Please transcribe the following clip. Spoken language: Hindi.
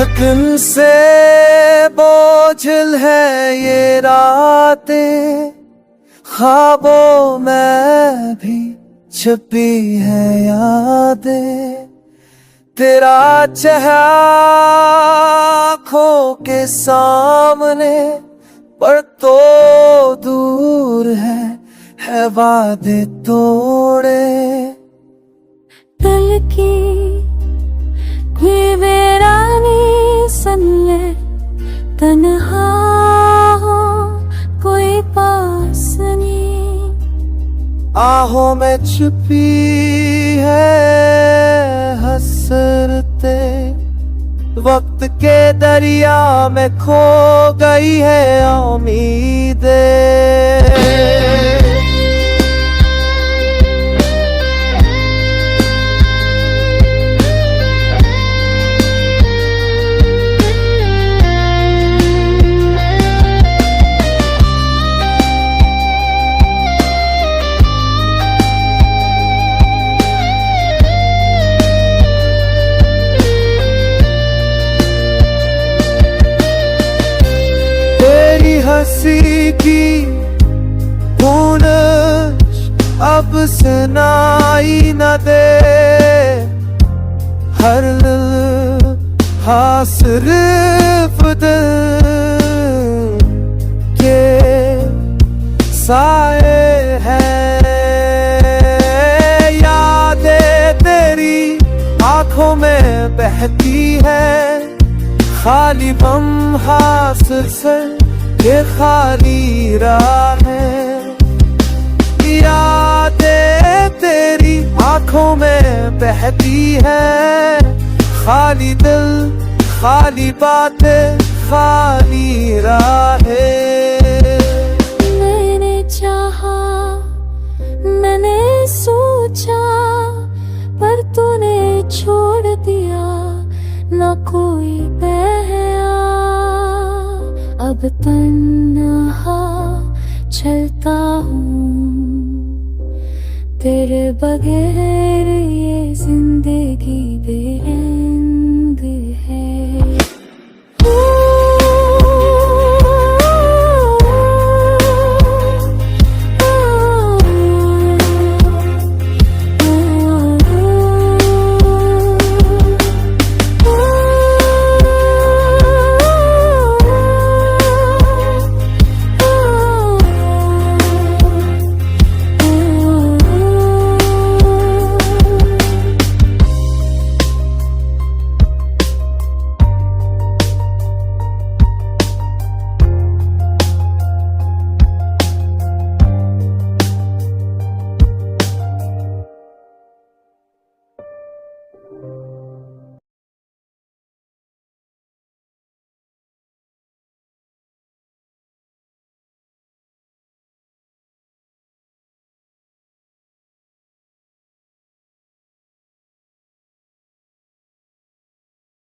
थकन से बोझिल है ये रातें, ख्वाबों में भी छुपी है यादें। तेरा चेहरा आँखों के सामने, पर तो दूर है वादे तोड़े। दिल की वीरानी सन ले, तन्हा हो कोई पास नहीं। आहों में छुपी है हसरते, वक्त के दरिया में खो गई है उम्मीदें। हंसी की भूनश अब सुनाई न दे, हर सिर्फ दिल के साए है। यादें तेरी आंखों में बहती है, खाली बम हासिल से ये खाली राहें। यादें तेरी आंखों में बहती है, खाली दिल, खाली बातें, खाली राहें। मैंने चाहा, मैंने सोचा, पर तूने छोड़ दिया, न कोई पहला। अब तन्हा चलता हूँ, तेरे बगैर ये जिंदगी बेरहम।